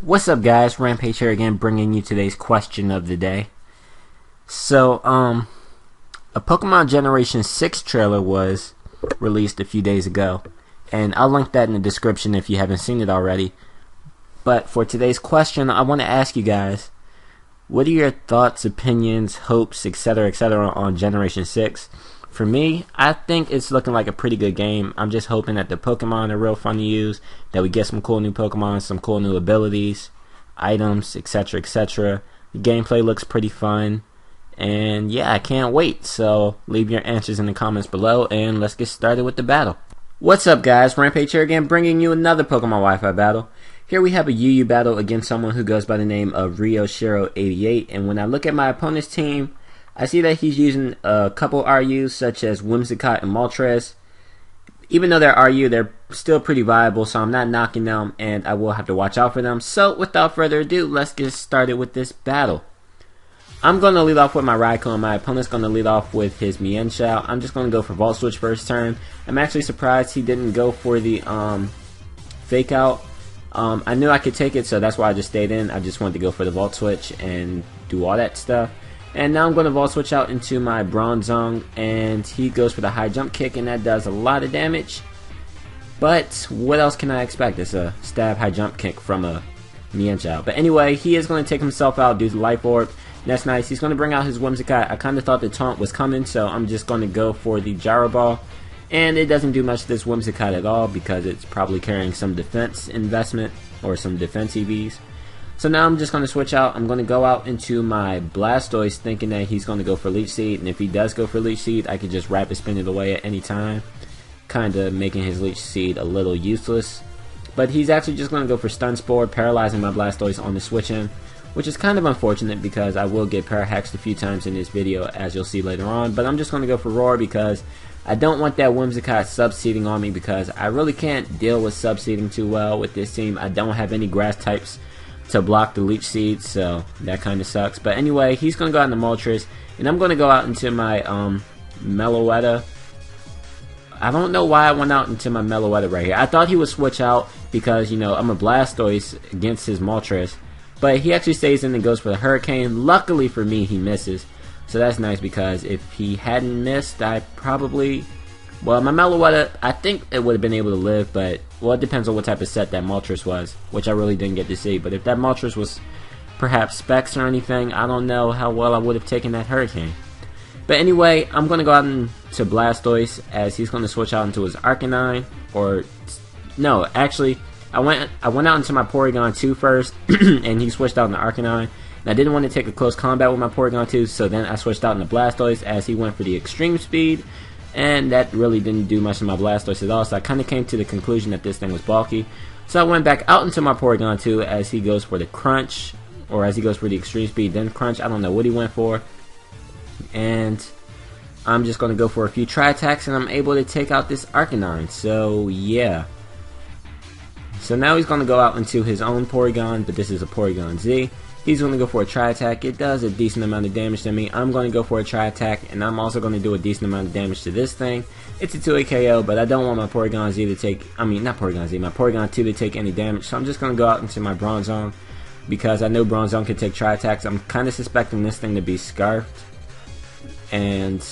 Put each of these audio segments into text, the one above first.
What's up, guys? Rampage here again, bringing you today's question of the day. So, a Pokemon Generation 6 trailer was released a few days ago, and I'll link that in the description if you haven't seen it already. But for today's question, I want to ask you guys, what are your thoughts, opinions, hopes, etc., on Generation 6? For me, I think it's looking like a pretty good game. I'm just hoping that the Pokemon are real fun to use, that we get some cool new Pokemon, some cool new abilities, items, etc. The gameplay looks pretty fun, and yeah, I can't wait. So leave your answers in the comments below, and let's get started with the battle. What's up, guys? Rampage here again, bringing you another Pokemon Wi-Fi battle. Here we have a UU battle against someone who goes by the name of ryoshiro88, and when I look at my opponent's team, I see that he's using a couple RUs such as Whimsicott and Moltres. Even though they're RU, they're still pretty viable, so I'm not knocking them, and I will have to watch out for them. So without further ado, let's get started with this battle. I'm going to lead off with my Raikou, and my opponent's going to lead off with his Mienshao. I'm just going to go for Volt Switch first turn. I'm actually surprised he didn't go for the Fake Out. I knew I could take it, so that's why I just stayed in. I just wanted to go for the Volt Switch and do all that stuff. And now I'm going to Volt Switch out into my Bronzong, and he goes for the high jump kick, and that does a lot of damage. But what else can I expect? It's a stab high jump kick from a Mienshao. But anyway, he is going to take himself out due to Life Orb. That's nice. He's going to bring out his Whimsicott. I kind of thought the taunt was coming, so I'm just going to go for the Gyro Ball. And it doesn't do much to this Whimsicott at all because it's probably carrying some defense investment or some defense EVs. So now I'm just going to switch out. I'm going to go out into my Blastoise thinking that he's going to go for Leech Seed. And if he does go for Leech Seed, I can just Rapid Spin it away at any time. Kind of making his Leech Seed a little useless. But he's actually just going to go for Stun Spore, paralyzing my Blastoise on the switch in. Which is kind of unfortunate because I will get Parahaxed a few times in this video, as you'll see later on. But I'm just going to go for Roar because I don't want that Whimsicott subseeding on me, because I really can't deal with subseeding too well with this team. I don't have any grass types to block the Leech Seed, so that kind of sucks. But anyway, he's going to go out into Moltres, and I'm going to go out into my Meloetta. I don't know why I went out into my Meloetta right here. I thought he would switch out because, you know, I'm a Blastoise against his Moltres. But he actually stays in and goes for the Hurricane. Luckily for me, he misses. So that's nice, because if he hadn't missed, I probably... Well, my Meloetta, I think it would have been able to live, but... Well, it depends on what type of set that Moltres was, which I really didn't get to see. But if that Moltres was perhaps Specs or anything, I don't know how well I would have taken that Hurricane. But anyway, I'm going to go out into Blastoise, as he's going to switch out into his Arcanine. Or... No, actually... I went out into my Porygon 2 first, and he switched out into Arcanine. And I didn't want to take a close combat with my Porygon 2, so then I switched out into Blastoise as he went for the Extreme Speed. And that really didn't do much to my Blastoise at all, so I kind of came to the conclusion that this thing was bulky. So I went back out into my Porygon 2 as he goes for the Crunch, or as he goes for the Extreme Speed, then Crunch. I don't know what he went for. And I'm just going to go for a few Tri-Attacks, and I'm able to take out this Arcanine. So, yeah. So now he's going to go out into his own Porygon, but this is a Porygon Z. He's going to go for a Tri-Attack. It does a decent amount of damage to me. I'm going to go for a Tri-Attack, and I'm also going to do a decent amount of damage to this thing. It's a 2-hit KO, but I don't want my Porygon Z to take... I mean, not Porygon Z, my Porygon 2 to take any damage. So I'm just going to go out into my Bronzong, because I know Bronzong can take Tri-Attacks. I'm kind of suspecting this thing to be Scarfed. And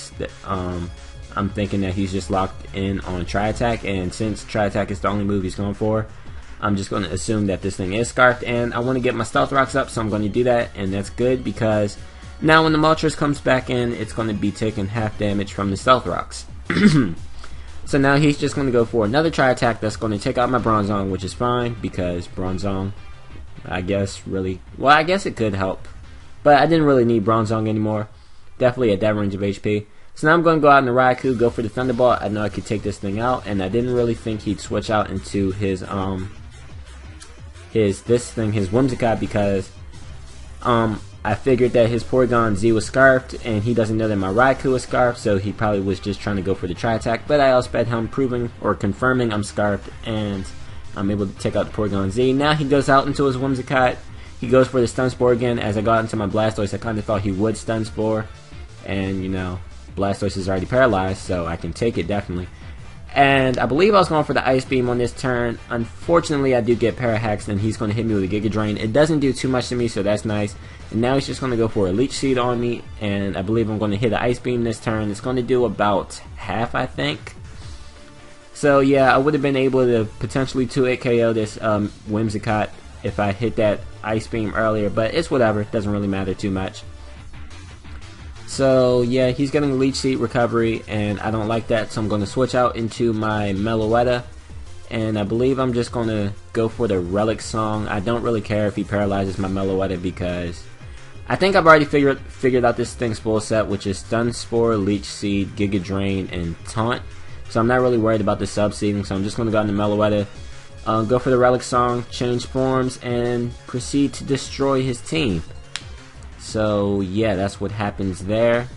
I'm thinking that he's just locked in on Tri-Attack, and since Tri-Attack is the only move he's going for, I'm just going to assume that this thing is Scarfed, and I want to get my Stealth Rocks up, so I'm going to do that, and that's good because now when the Moltres comes back in, it's going to be taking half damage from the Stealth Rocks. So now he's just going to go for another Tri-Attack that's going to take out my Bronzong, which is fine because Bronzong, I guess, really... Well, I guess it could help, but I didn't really need Bronzong anymore. Definitely at that range of HP. So now I'm going to go out in the Raikou, go for the Thunderbolt. I know I could take this thing out, and I didn't really think he'd switch out into his Whimsicott, because I figured that his Porygon Z was Scarfed, and he doesn't know that my Raikou is Scarfed, so he probably was just trying to go for the Tri-Attack. But I outsped him, proving or confirming I'm Scarfed, and I'm able to take out the Porygon Z. Now he goes out into his Whimsicott. He goes for the Stun Spore again. As I got into my Blastoise, I kind of thought he would Stun Spore, and you know, Blastoise is already paralyzed, so I can take it definitely. And I believe I was going for the Ice Beam on this turn. Unfortunately, I do get Parahacks, and he's going to hit me with a Giga Drain. It doesn't do too much to me, so that's nice. And now he's just going to go for a Leech Seed on me, and I believe I'm going to hit an Ice Beam this turn. It's going to do about half, I think. So yeah, I would have been able to potentially 2-hit KO this Whimsicott if I hit that Ice Beam earlier, but it's whatever. It doesn't really matter too much. So yeah, he's getting Leech Seed recovery, and I don't like that, so I'm going to switch out into my Meloetta, and I believe I'm just going to go for the Relic Song. I don't really care if he paralyzes my Meloetta because I think I've already figured out this thing's full set, which is Stun Spore, Leech Seed, Giga Drain, and Taunt. So I'm not really worried about the sub-seeding, so I'm just going to go into Meloetta, go for the Relic Song, change forms, and proceed to destroy his team. So yeah, that's what happens there.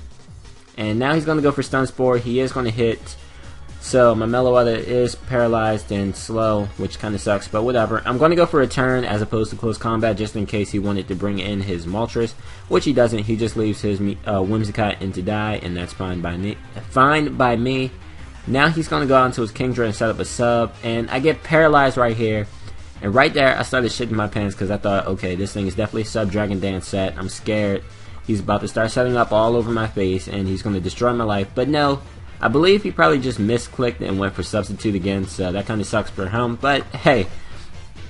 And now he's going to go for Stun Spore. He is going to hit. So my Meloetta is paralyzed and slow, which kind of sucks, but whatever. I'm going to go for a turn as opposed to close combat, just in case he wanted to bring in his Moltres, which he doesn't. He just leaves his Whimsicott in to die, and that's fine by me. Now he's going to go out into his Kingdra and set up a sub, and I get paralyzed right here. And right there, I started shitting my pants because I thought, okay, this thing is definitely sub Dragon Dance set. I'm scared. He's about to start setting up all over my face, and he's going to destroy my life. But no, I believe he probably just misclicked and went for Substitute again, so that kind of sucks for him. But hey,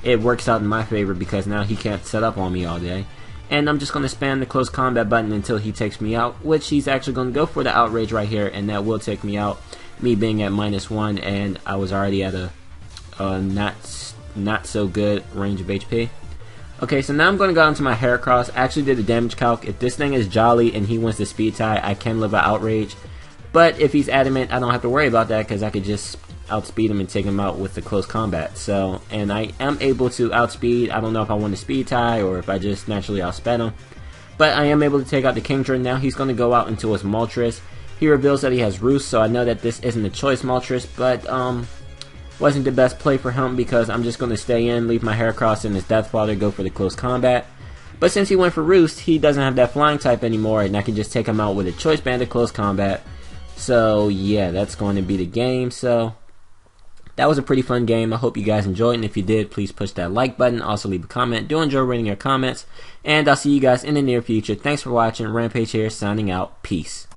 it works out in my favor because now he can't set up on me all day. And I'm just going to spam the close combat button until he takes me out, which he's actually going to go for the Outrage right here, and that will take me out. Me being at -1, and I was already at a not so good range of HP. Okay, so now I'm going to go into my Heracross. I actually did a damage calc. If this thing is Jolly and he wants the Speed tie, I can live an Outrage. But if he's Adamant, I don't have to worry about that because I could just outspeed him and take him out with the close combat. So, and I am able to outspeed. I don't know if I want to speed tie or if I just naturally outsped him. But I am able to take out the Kingdra. Now he's going to go out into his Moltres. He reveals that he has Roost, so I know that this isn't a choice Moltres, but wasn't the best play for him because I'm just going to stay in, leave my Heracross and his Deathfather, go for the close combat. But since he went for Roost, he doesn't have that flying type anymore, and I can just take him out with a Choice Band of close combat. So yeah, that's going to be the game. So that was a pretty fun game. I hope you guys enjoyed, and if you did, please push that like button. Also leave a comment. Do enjoy reading your comments, and I'll see you guys in the near future. Thanks for watching. Rampage here, signing out. Peace.